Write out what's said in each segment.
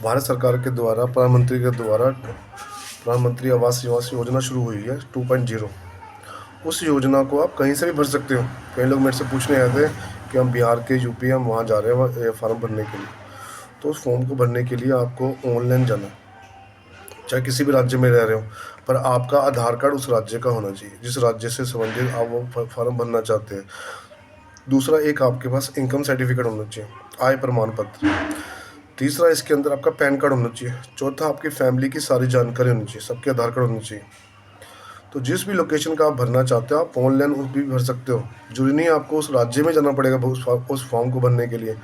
भारत सरकार के द्वारा प्रधानमंत्री आवास योजना शुरू हुई है 2.0। उस योजना को आप कहीं से भी भर सकते हो। कई लोग मेरे से पूछने आए थे कि हम बिहार के यूपी हम वहाँ जा रहे हैं ये फॉर्म भरने के लिए। तो उस फॉर्म को भरने के लिए आपको ऑनलाइन जाना है, चाहे किसी भी राज्य में रह रहे हो, पर आपका आधार कार्ड उस राज्य का होना चाहिए जिस राज्य से संबंधित आप वो फॉर्म भरना चाहते हैं। दूसरा, एक आपके पास इनकम सर्टिफिकेट होना चाहिए, आय प्रमाण पत्र। तीसरा, इसके अंदर आपका पैन कार्ड होना चाहिए। चौथा, आपकी फैमिली की सारी जानकारी होनी चाहिए, सबके आधार कार्ड होने चाहिए। तो जिस भी लोकेशन का आप भरना चाहते हो आप ऑनलाइन उस भी भर सकते हो। जरूरी नहीं आपको उस राज्य में जाना पड़ेगा उस फॉर्म को भरने के लिए।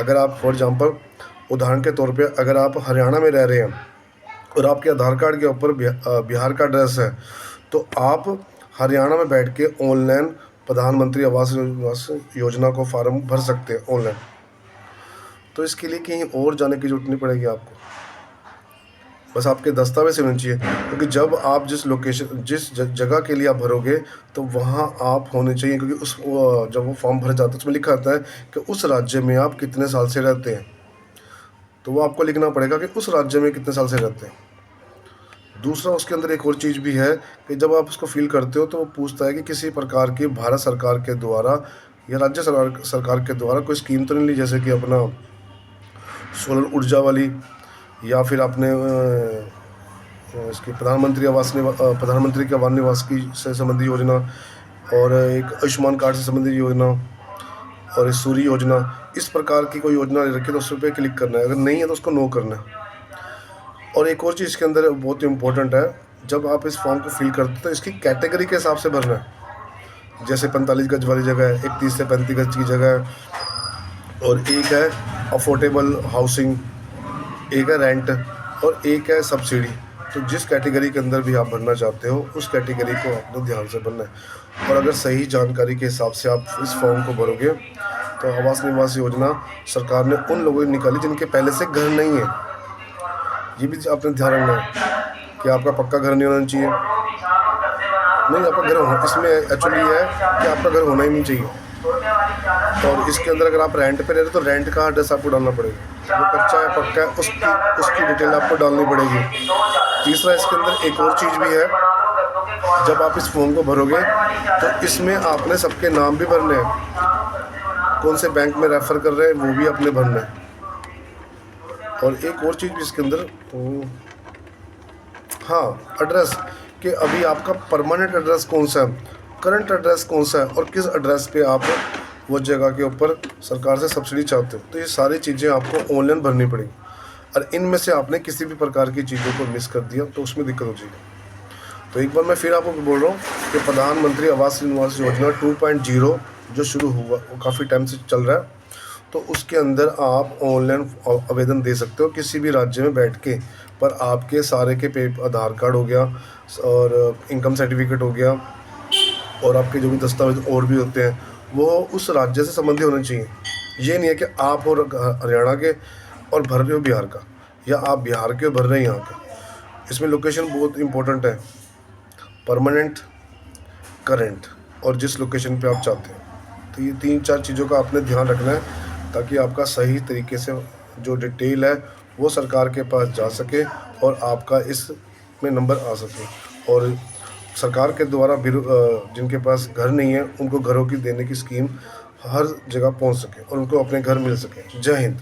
अगर आप फॉर एग्जांपल उदाहरण के तौर पे अगर आप हरियाणा में रह रहे हैं और आपके आधार कार्ड के ऊपर बिहार का एड्रेस है, तो आप हरियाणा में बैठ के ऑनलाइन प्रधानमंत्री आवास योजना को फॉर्म भर सकते हैं ऑनलाइन। तो इसके लिए कहीं और जाने की जरूरत नहीं पड़ेगी आपको, बस आपके दस्तावेज होने चाहिए। क्योंकि जब आप जिस जगह के लिए आप भरोगे तो वहाँ आप होने चाहिए, क्योंकि जब वो फॉर्म भर जाता है उसमें लिखा आता है कि उस राज्य में आप कितने साल से रहते हैं, तो वो आपको लिखना पड़ेगा कि उस राज्य में कितने साल से रहते हैं। दूसरा, उसके अंदर एक और चीज़ भी है कि जब आप उसको फिल करते हो तो वो पूछता है कि किसी प्रकार की भारत सरकार के द्वारा या राज्य सरकार के द्वारा कोई स्कीम तो नहीं ली, जैसे कि अपना सोलर ऊर्जा वाली, या फिर आपने इसकी प्रधानमंत्री के आवास निवास की से संबंधी योजना, और एक आयुष्मान कार्ड से संबंधित योजना, और इस सूर्य योजना, इस प्रकार की कोई योजना रखी तो उस पर क्लिक करना है। अगर नहीं है तो उसको नो करना है। और एक और चीज़ इसके अंदर बहुत इम्पोर्टेंट है, जब आप इस फॉर्म को फिल करते हो तो इसकी कैटेगरी के हिसाब से भरना है। जैसे 45 गज वाली जगह है, एक 30 से 35 गज की जगह है, और एक है अफोर्डेबल हाउसिंग, एक है रेंट, और एक है सब्सिडी। तो जिस कैटेगरी के अंदर भी आप भरना चाहते हो उस कैटेगरी को आपने ध्यान से भरना है। और अगर सही जानकारी के हिसाब से आप इस फॉर्म को भरोगे तो आवास निवास योजना सरकार ने उन लोगों ने निकाली जिनके पहले से घर नहीं है। ये भी आपने ध्यान रखना है कि आपका पक्का घर नहीं होना चाहिए। नहीं, आपका घर हो, इसमें एक्चुअली है कि आपका घर होना ही नहीं चाहिए। और इसके अंदर अगर आप रेंट पे रह रहे हो तो रेंट का एड्रेस आपको डालना पड़ेगा, वो कच्चा है पक्का है उसकी डिटेल आपको डालनी पड़ेगी। तीसरा, इसके अंदर एक और चीज़ भी है, जब आप इस फॉर्म को भरोगे तो इसमें आपने सबके नाम भी भरने हैं, कौन से बैंक में रेफ़र कर रहे हैं वो भी आपने भरना है। और एक और चीज़ भी इसके अंदर, हाँ, एड्रेस कि अभी आपका परमानेंट एड्रेस कौन सा है, करंट एड्रेस कौन सा है, और किस एड्रेस पे आप वो जगह के ऊपर सरकार से सब्सिडी चाहते हो। तो ये सारी चीज़ें आपको ऑनलाइन भरनी पड़ेगी। और इनमें से आपने किसी भी प्रकार की चीज़ों को मिस कर दिया तो उसमें दिक्कत हो जाएगी। तो एक बार मैं फिर आपको बोल रहा हूँ कि प्रधानमंत्री आवास योजना 2.0 जो शुरू हुआ वो काफ़ी टाइम से चल रहा है। तो उसके अंदर आप ऑनलाइन आवेदन दे सकते हो किसी भी राज्य में बैठ के, पर आपके सारे के आधार कार्ड हो गया और इनकम सर्टिफिकेट हो गया, और आपके जो भी दस्तावेज और भी होते हैं वो उस राज्य से संबंधित होने चाहिए। ये नहीं है कि आप और हरियाणा के और भर रहे हो बिहार का, या आप बिहार के भर रहे हैं यहाँ के। इसमें लोकेशन बहुत इंपॉर्टेंट है, परमानेंट, करेंट, और जिस लोकेशन पे आप चाहते हैं। तो ये 3-4 चीज़ों का आपने ध्यान रखना है ताकि आपका सही तरीके से जो डिटेल है वो सरकार के पास जा सके और आपका इसमें नंबर आ सके। और सरकार के द्वारा जिनके पास घर नहीं है उनको घरों की देने की स्कीम हर जगह पहुंच सके और उनको अपने घर मिल सके। जय हिंद।